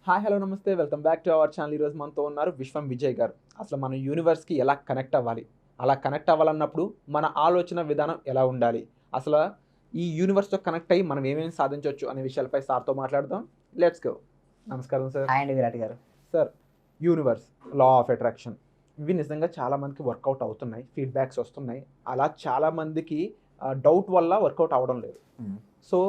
Hi hello నమస్తే welcome back to our channel. ఈరోజు మనతో ఉన్నారు విశ్వం విజయ్ గారు. అసలు మన యూనివర్స్కి ఎలా కనెక్ట్ అవ్వాలి, అలా కనెక్ట్ అవ్వాలన్నప్పుడు మన ఆలోచన విధానం ఎలా ఉండాలి, అసలు ఈ యూనివర్స్తో కనెక్ట్ అయ్యి మనం ఏమేమి సాధించవచ్చు అనే విషయాలపై సార్తో మాట్లాడదాం. Let's go. నమస్కారం సార్. హాయ్ అండి విరాట్ గారు. Sir, universe, law of attraction ఇవి నిజంగా చాలామందికి వర్కౌట్ అవుతున్నాయి, ఫీడ్బ్యాక్స్ వస్తున్నాయి. అలా చాలామందికి డౌట్ వల్ల వర్కౌట్ అవ్వడం లేదు. సో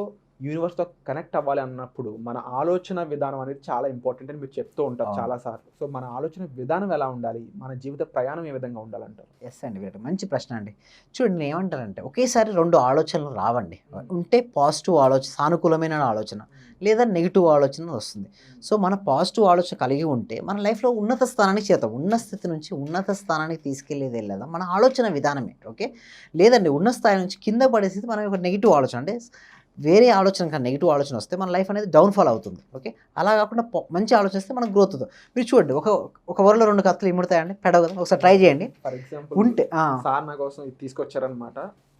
యూనివర్స్తో కనెక్ట్ అవ్వాలి అన్నప్పుడు మన ఆలోచన విధానం అనేది చాలా ఇంపార్టెంట్ అని మీరు చెప్తూ ఉంటారు చాలాసార్లు. సో మన ఆలోచన విధానం ఎలా ఉండాలి, మన జీవిత ప్రయాణం ఏ విధంగా ఉండాలంటారు? ఎస్ అండి విరాట్, మంచి ప్రశ్న అండి. చూడండి, నేను ఏమంటానంటే ఒకేసారి రెండు ఆలోచనలు రావండి. ఉంటే పాజిటివ్ ఆలోచన, సానుకూలమైన ఆలోచన, లేదా నెగిటివ్ ఆలోచన వస్తుంది. సో మన పాజిటివ్ ఆలోచన కలిగి ఉంటే మన లైఫ్లో ఉన్నత స్థానానికి చేద్దాం. ఉన్న స్థితి నుంచి ఉన్నత స్థానానికి తీసుకెళ్ళేది లేదా మన ఆలోచన విధానమే. ఓకే, లేదండి ఉన్న స్థాయి నుంచి కింద పడే స్థితి మనం ఒక నెగిటివ్ ఆలోచన, అంటే వేరే ఆలోచన కానీ నెగిటివ్ ఆలోచన వస్తే మన లైఫ్ అనేది డౌన్ఫాల్ అవుతుంది. ఓకే, అలా కాకుండా మంచి ఆలోచన వస్తే మనకు గ్రోత్ అవుతుంది. మీరు చూడండి, ఒక వరలో రెండు కత్తులు ఇముడతాయండి, పెడవు కదా, ఒకసారి ట్రై చేయండి. ఫర్ ఎగ్జాంపుల్ ఉంటే సార్ నా కోసం ఇది తీసుకొచ్చారనమాట,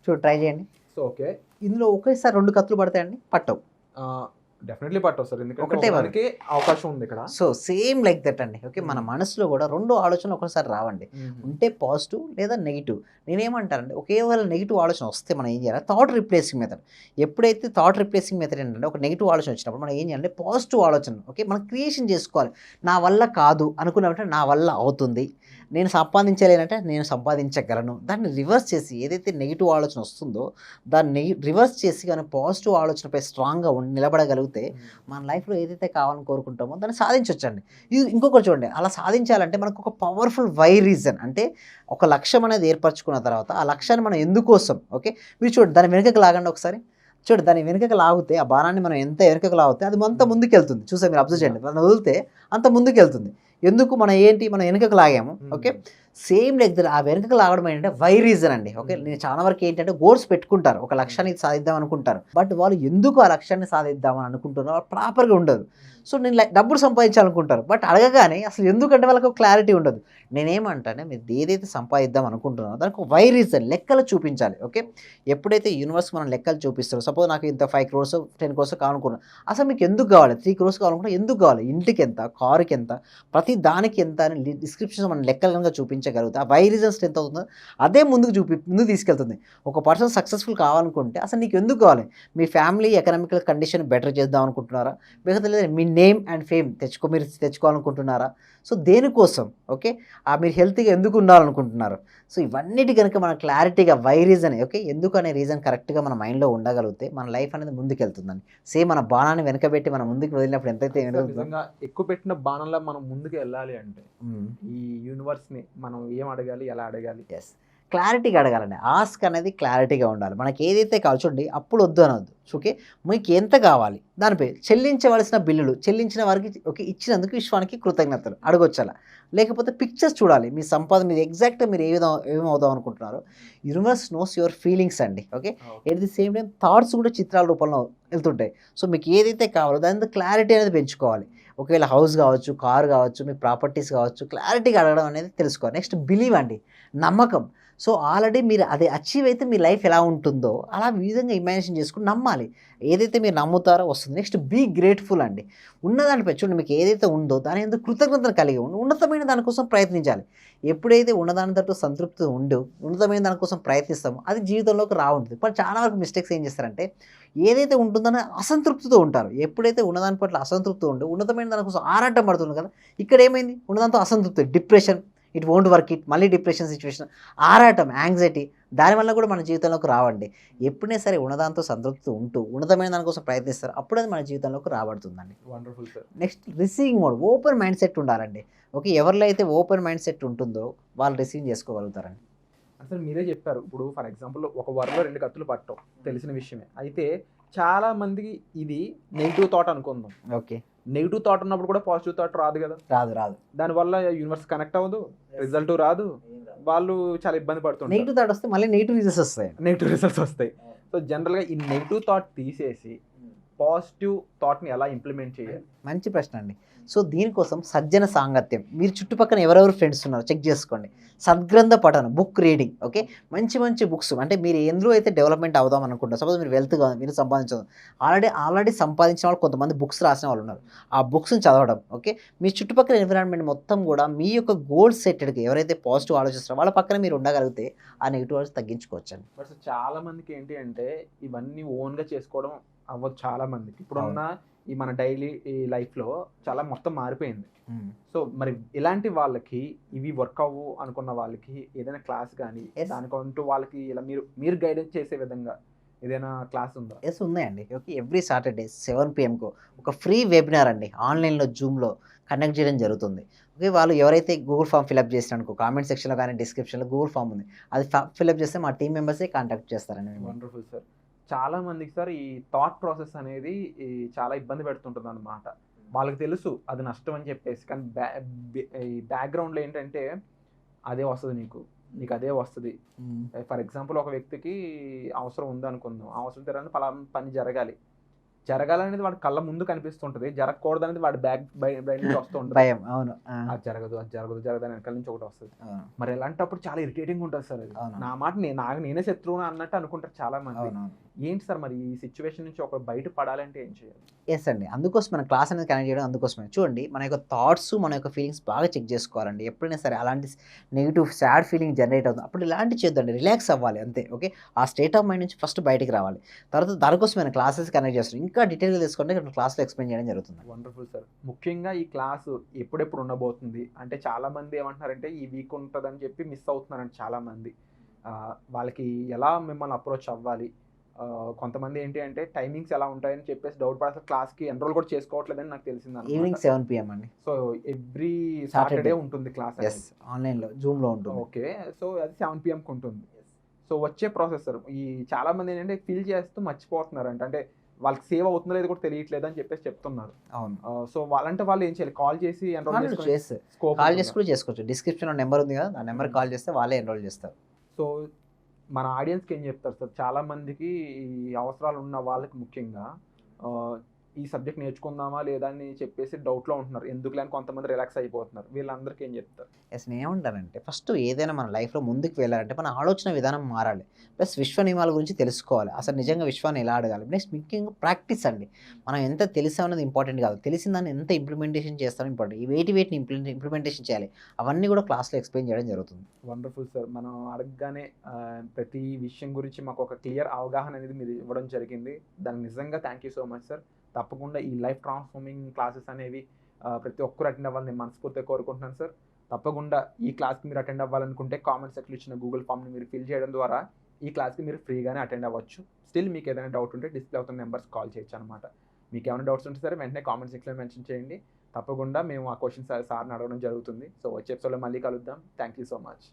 చూడు ట్రై చేయండి. సో ఓకే, ఇందులో ఒకేసారి రెండు కత్తులు పడతాయండి, పట్టవు. డెఫినెట్లీ పట్టవు సార్, ఎందుకంటే ఒకటే మనకి అవకాశం ఉంది ఇక్కడ. సో సేమ్ లైక్ దట్ అండి. ఓకే, మన మనసులో కూడా రెండు ఆలోచనలు ఒకసారి రావండి. ఉంటే పాజిటివ్ లేదా నెగిటివ్. నేనేమంటానంటే ఒకేవేళ నెగిటివ్ ఆలోచన వస్తే మనం ఏం చేయాలి, థాట్ రిప్లేసింగ్ మెథడ్. ఎప్పుడైతే థాట్ రిప్లేసింగ్ మెథడ్ ఏంటంటే ఒక నెగిటివ్ ఆలోచన వచ్చినప్పుడు మనం ఏం చేయాలంటే పాజిటివ్ ఆలోచన, ఓకే, మనం క్రియేషన్ చేసుకోవాలి. నా వల్ల కాదు అనుకున్నామంటే నా వల్ల అవుతుంది, నేను సంపాదించలేనంటే నేను సంపాదించగలను. దాన్ని రివర్స్ చేసి ఏదైతే నెగిటివ్ ఆలోచన వస్తుందో దాన్ని రివర్స్ చేసి కానీ పాజిటివ్ ఆలోచనపై స్ట్రాంగ్గా నిలబడగలిగితే మన లైఫ్లో ఏదైతే కావాలని కోరుకుంటామో దాన్ని సాధించవచ్చండి. ఇది ఇంకొకటి చూడండి, అలా సాధించాలంటే మనకు ఒక పవర్ఫుల్ వై రీజన్, అంటే ఒక లక్ష్యం అనేది ఏర్పరచుకున్న తర్వాత ఆ లక్ష్యాన్ని మనం ఎందుకోసం, ఓకే, మీరు చూడండి దాని వెనుకకు లాగండి ఒకసారి. చూడండి, దాని వెనుకకు లాగితే ఆ బాణాన్ని మనం ఎంత వెనుకకు లాగితే అది అంత ముందుకు వెళ్తుంది. చూసా, మీరు అబ్జర్వ్ చేయండి, దాన్ని వదిలితే అంత ముందుకు వెళ్తుంది. ఎందుకు మనం మనం వెనుకకు లాగాము. ఓకే, సేమ్ లైక్ ఆ వెనుకకు లాగడం ఏంటంటే వై రీజన్ అండి. ఓకే, నేను చాలా వరకు ఏంటంటే గోల్స్ పెట్టుకుంటారు, ఒక లక్ష్యాన్ని సాధిద్దాం అనుకుంటారు, బట్ వాళ్ళు ఎందుకు ఆ లక్ష్యాన్ని సాధిద్దామని అనుకుంటున్నారో ప్రాపర్గా ఉండదు. సో నేను డబ్బులు సంపాదించాలనుకుంటారు, బట్ అడగగానే అసలు ఎందుకంటే వాళ్ళకి క్లారిటీ ఉండదు. నేనేమంటానే, మీరు ఏదైతే సంపాదిద్దాం అనుకుంటున్నారో దానికి వై రీజన్ లెక్కలు చూపించాలి. ఓకే, ఎప్పుడైతే యూనివర్స్ మనం లెక్కలు చూపిస్తారో, సపోజ్ నాకు ఇంత 5 crores 10 crores కావాలనుకున్నాను, అసలు మీకు ఎందుకు కావాలి, 3 crores కావాలనుకుంటే ఎందుకు కావాలి, ఇంటికి ఎంత, కారుకి ఎంత, ప్రతి దానికి ఎంత అని డిస్క్రిప్షన్ మనం లెక్కలు కనుక చూపించగలుగుతా ఆ వై రీజన్స్ ఎంత అవుతుందో అదే ముందుకు తీసుకెళ్తుంది. ఒక పర్సన్ సక్సెస్ఫుల్ కావాలనుకుంటే అసలు నీకు ఎందుకు కావాలి, మీ ఫ్యామిలీ ఎకనామికల్ కండిషన్ బెటర్ చేద్దాం అనుకుంటున్నారా, లేకపోతే లేదా మీ నేమ్ అండ్ ఫేమ్ మీరు తెచ్చుకోవాలనుకుంటున్నారా, సో దేనికోసం, ఓకే, మీరు హెల్త్గా ఎందుకు ఉండాలనుకుంటున్నారు. సో ఇవన్నిటి కనుక మన క్లారిటీగా వై రీజన్, ఓకే, ఎందుకు అనే రీజన్ కరెక్ట్గా మన మైండ్లో ఉండగలిగితే మన లైఫ్ అనేది ముందుకెళ్తుందండి. సేమ్ మన బాణాన్ని వెనకబెట్టి మనం ముందుకు వదిలినప్పుడు ఎంతైతే ఎక్కువ పెట్టిన బాణంలో మనం ముందుకు వెళ్ళాలి అంటే ఈ యూనివర్స్ని మనం ఏం అడగాలి, ఎలా అడగాలి? ఎస్, క్లారిటీగా అడగాలండి. ఆస్క్ అనేది క్లారిటీగా ఉండాలి. మనకి ఏదైతే కావాలి, చూడండి, అప్పుడు వద్దు అనవద్దు. ఓకే, మీకు ఎంత కావాలి దానిపై చెల్లించవలసిన బిల్లులు చెల్లించిన వారికి, ఓకే, ఇచ్చినందుకు విశ్వానికి కృతజ్ఞతలు అడగొచ్చు. అలా లేకపోతే పిక్చర్స్ చూడాలి, మీ సంపాదన మీరు ఎగ్జాక్ట్గా మీరు ఏమవుదాం అనుకుంటున్నారో. యూనివర్స్ నోస్ యువర్ ఫీలింగ్స్ అండి. Okay, at the same time thoughts కూడా చిత్రాల రూపంలో వెళ్తుంటాయి. సో మీకు ఏదైతే కావాలో దాని క్లారిటీ అనేది పెంచుకోవాలి. ఒకవేళ హౌస్ కావచ్చు, కారు కావచ్చు, మీ ప్రాపర్టీస్ కావచ్చు, క్లారిటీగా అడగడం అనేది తెలుసుకోవాలి. నెక్స్ట్ బిలీవ్ అండి, నమ్మకం. సో ఆల్రెడీ మీరు అది అచీవ్ అయితే మీ లైఫ్ ఎలా ఉంటుందో అలా విధంగా ఇమాజినేషన్ చేసుకుని నమ్మాలి. ఏదైతే మీరు నమ్ముతారో వస్తుంది. నెక్స్ట్ బీ గ్రేట్ఫుల్ అండి. ఉన్నదానిపై చూడండి, మీకు ఏదైతే ఉందో దాని ఎందుకు కృతజ్ఞతను కలిగి ఉండి ఉన్నతమైన దానికోసం ప్రయత్నించాలి. ఎప్పుడైతే ఉన్నదాని తట్టు సంతృప్తి ఉండి ఉన్నతమైన దానికోసం ప్రయత్నిస్తామో అది జీవితంలోకి రావుంటుంది. బట్ చాలా వరకు మిస్టేక్స్ ఏం చేస్తారంటే ఏదైతే ఉంటుందో అసంతృప్తితో ఉంటారు. ఎప్పుడైతే ఉన్నదాని పట్ల అసంతృప్తి ఉండి ఉన్నతమైన దానికోసం ఆరాటం పడుతుంది కదా, ఇక్కడ ఏమైంది, ఉన్నదాంతో అసంతృప్తి, డిప్రెషన్, ఇట్ వోంట్ వర్క్, మళ్ళీ డిప్రెషన్ సిచ్యువేషన్, ఆరాటం, యాంగ్జైటీ, దానివల్ల కూడా మన జీవితంలోకి రావండి. ఎప్పుడైనా సరే ఉన్నదాంతో సంతృప్తి ఉంటూ ఉన్నతమైన దానికోసం ప్రయత్నిస్తారు, అప్పుడు అది మన జీవితంలోకి రాబడుతుందండి. Wonderful sir. Next receiving mode, open mind set ఉండాలండి. ఓకే, ఎవరిలో అయితే ఓపెన్ మైండ్ సెట్ ఉంటుందో వాళ్ళు రిసీవ్ చేసుకోగలుగుతారండి. అసలు మీరే చెప్పారు, ఇప్పుడు ఫర్ ఎగ్జాంపుల్ ఒక వరలో 2 కత్తులు పట్టడం తెలిసిన విషయమే. అయితే చాలా మందికి ఇది నెగిటివ్ థాట్ అనుకుందాం. ఓకే, నెగిటివ్ థాట్ ఉన్నప్పుడు కూడా పాజిటివ్ థాట్ రాదు కదా. రాదు. దానివల్ల యూనివర్స్ కనెక్ట్ అవ్వదు, రిజల్ట్ రాదు, వాళ్ళు చాలా ఇబ్బంది పడుతుంటారు. నెగిటివ్ థాట్ వస్తే మళ్ళీ నెగిటివ్ రిజల్ట్స్ వస్తాయి. సో జనరల్గా ఈ నెగిటివ్ థాట్ తీసేసి పాజిటివ్ థాట్ని ఎలా ఇంప్లిమెంట్ చేయాలి? మంచి ప్రశ్న అండి. సో దీనికోసం సజ్జన సాంగత్యం, మీరు చుట్టుపక్కల ఎవరెవరు ఫ్రెండ్స్ ఉన్నారో చెక్ చేసుకోండి. సద్గ్రంథ పఠనం, బుక్ రీడింగ్. ఓకే, మంచి మంచి బుక్స్, అంటే మీరు ఎందులో అయితే డెవలప్మెంట్ అవుదాం అనుకుంటారు, సపోజ్ మీరు వెల్త్గా మీరు సంపాదించడం, ఆల్రెడీ సంపాదించిన వాళ్ళు కొంతమంది బుక్స్ రాసిన వాళ్ళు ఉన్నారు, ఆ బుక్స్ని చదవడం. ఓకే, మీ చుట్టుపక్కల ఎన్విరాన్మెంట్ మొత్తం కూడా మీ యొక్క గోల్ సెట్టెడ్కి ఎవరైతే పాజిటివ్ ఆలోచిస్తారో వాళ్ళ పక్కన మీరు ఉండగలిగితే ఆ నెగిటివ్ ఆలోచన తగ్గించుకోవచ్చండి. బట్ చాలా మందికి ఏంటి అంటే ఇవన్నీ ఓన్గా చేసుకోవడం అవ్వదు చాలా మందికి. ఇప్పుడున్న ఈ మన డైలీ ఈ లైఫ్లో చాలా మొత్తం మారిపోయింది. సో మరి ఇలాంటి వాళ్ళకి ఇవి వర్క్ అవ్వు అనుకున్న వాళ్ళకి ఏదైనా క్లాస్ కానీ దానికంటూ వాళ్ళకి ఇలా మీరు గైడెన్స్ చేసే విధంగా ఏదైనా క్లాస్ ఉందా? ఎస్, ఉన్నాయండి. ఓకే, ఎవ్రీ సాటర్డే 7 PM ఒక ఫ్రీ వెబినార్ అండి ఆన్లైన్లో జూమ్లో కండక్ట్ చేయడం జరుగుతుంది. ఓకే, వాళ్ళు ఎవరైతే గూగుల్ ఫామ్ ఫిల్అప్ చేసిననుకో కామెంట్ సెక్షన్లో కానీ డిస్క్రిప్షన్లో గూగుల్ ఫామ్ ఉంది, అది ఫిల్అప్ చేస్తే మా టీం మెంబర్సే కాంటాక్ట్ చేస్తారండి. Wonderful sir. చాలా మందికి సార్ ఈ థాట్ ప్రాసెస్ అనేది చాలా ఇబ్బంది పెడుతుంటుంది అన్నమాట. వాళ్ళకి తెలుసు అది నష్టం అని చెప్పేసి, కానీ ఈ బ్యాక్గ్రౌండ్లో ఏంటంటే అదే వస్తుంది నీకు అదే వస్తుంది. ఫర్ ఎగ్జాంపుల్ ఒక వ్యక్తికి అవసరం ఉంది అనుకుందాం, అవసరం తీరాలని పలానా పని జరగాలనేది వాడి కళ్ళ ముందు కనిపిస్తుంటది, జరగకూడదు అనేది వాడి బయట నుంచి వస్తూ ఉంటుంది. భయం. అవును, అది జరగదు అని వెనకాల నుంచి ఒకటి వస్తుంది. మరి ఎలాంటప్పుడు చాలా ఇరిటేటింగ్ ఉంటుంది సార్. అది నా మాట నేనే శత్రువుని అన్నట్టు అనుకుంటారు చాలా మంది. ఏంటి సార్ మరి ఈ సిచ్యువేషన్ నుంచి ఒక బయట పడాలంటే ఏం చేయాలి? ఎస్ అండి, అందుకోసం మన క్లాస్ అనేది కనెక్ట్ చేయడం అందుకోసమే. చూడండి, మన యొక్క థాట్స్ మన యొక్క ఫీలింగ్స్ బాగా చెక్ చేసుకోవాలండి. ఎప్పుడైనా సరే అలాంటి నెగిటివ్ సాడ్ ఫీలింగ్ జనరేట్ అవుతుంది అప్పుడు ఇలాంటి చేద్దండి, రిలాక్స్ అవ్వాలి అంతే. ఓకే, ఆ స్టేట్ ఆఫ్ మైండ్ నుంచి ఫస్ట్ బయటికి రావాలి. తర్వాత దానికోసం మన క్లాసెస్ కనెక్ట్ చేస్తాం, ఇంకా డీటెయిల్గా తీసుకుంటే ఇక్కడ క్లాస్లో ఎక్స్ప్లెయిన్ చేయడం జరుగుతుంది. Wonderful sir. ముఖ్యంగా ఈ క్లాసు ఎప్పుడెప్పుడు ఉండబోతుంది అంటే చాలా మంది ఏమంటున్నారంటే ఈ వీక్ ఉంటుందని చెప్పి మిస్ అవుతున్నారండి చాలా మంది. వాళ్ళకి ఎలా మిమ్మల్ని అప్రోచ్ అవ్వాలి? కొంతమంది ఏంటి అంటే టైమింగ్స్ ఎలా ఉంటాయని చెప్పేసి డౌట్ పడి అసలు క్లాస్కి ఎన్రోల్ కూడా చేసుకోవట్లేదని నాకు తెలిసింది. ఈవినింగ్ 7 PM అండి. సో ఎవ్రీ సాటర్డే ఉంటుంది క్లాస్. ఆన్లైన్లో జూమ్లో ఉంటుంది. ఓకే, సో అది 7 PMకి ఉంటుంది. సో వచ్చే ప్రాసెసర్ ఈ చాలా మంది ఏంటంటే ఫిల్ చేస్తూ మర్చిపోతున్నారు అంటే వాళ్ళకి సేవ్ అవుతుందో లేదో కూడా తెలియట్లేదు అని చెప్పేసి చెప్తున్నారు. అవును. సో వాళ్ళు ఏం చేయాలి? కాల్ చేసి ఎన్రోల్ చేసుకోవచ్చు. డిస్క్రిప్షన్లో నెంబర్ ఉంది కదా, ఆ నెంబర్ కాల్ చేస్తే వాళ్ళే ఎన్రోల్ చేస్తారు. సో మన ఆడియన్స్కి ఏం చెప్తారు సార్? చాలా మందికి ఈ అవసరాలు ఉన్న వాళ్ళకి ముఖ్యంగా ఈ సబ్జెక్ట్ నేర్చుకుందామా లేదా అని చెప్పేసి డౌట్లో ఉంటున్నారు, ఎందుకులే అని కొంతమంది రిలాక్స్ అయిపోతున్నారు. వీళ్ళందరికీ ఏం చెప్తారు? ఎస్, నేను ఏమంటానంటే ఫస్ట్ ఏదైనా మన లైఫ్లో ముందుకు వెళ్ళాలంటే మన ఆలోచన విధానం మారాలి, ప్లస్ విశ్వ నియమాల గురించి తెలుసుకోవాలి, అసలు నిజంగా విశ్వాన్ని ఎలా అడగాలి. నెక్స్ట్ ముఖ్యంగా ప్రాక్టీస్ అండి. మనం ఎంత తెలిసామన్నది ఇంపార్టెంట్ కాదు, తెలిసిన దాన్ని ఎంత ఇంప్లిమెంటేషన్ చేస్తామో ఇంపార్టెంట్. ఈ వేటిని ఇంప్లిమెంటేషన్ చేయాలి అవన్నీ కూడా క్లాస్లో ఎక్స్ప్లెయిన్ చేయడం జరుగుతుంది. Wonderful sir. మనం అడగగానే ప్రతి విషయం గురించి మాకు ఒక క్లియర్ అవగాహన అనేది మీరు ఇవ్వడం జరిగింది. దానికి నిజంగా thank you so much sir. తప్పకుండా ఈ లైఫ్ ట్రాన్స్ఫార్మింగ్ క్లాసెస్ అనేవి ప్రతి ఒక్కరు అటెండ్ అవ్వాలని నేను మనస్ఫూర్తిగా కోరుకుంటున్నాను సార్. తప్పకుండా ఈ క్లాస్కి మీరు అటెండ్ అవ్వాలనుకుంటే కామెంట్ సెక్షన్లో ఇచ్చిన గూగుల్ ఫామ్ని మీరు ఫిల్ చేయడం ద్వారా ఈ క్లాస్కి మీరు ఫ్రీగానే అటెండ్ అవ్వచ్చు. స్టిల్ మీకు ఏదైనా డౌట్ ఉంటే డిస్ప్లే అవుతున్న నెంబర్స్ కాల్ చేయొచ్చు అనమాట. మీకు ఏమైనా డౌట్స్ ఉంటే సరే వెంటనే కామెంట్ సెక్షన్లో మెన్షన్ చేయండి. తప్పకుండా మేము ఆ క్వశ్చన్స్ సార్ని అడగడం జరుగుతుంది. సో వచ్చే ఎపిసోడ్లో మళ్ళీ కలుద్దాం. Thank you so much.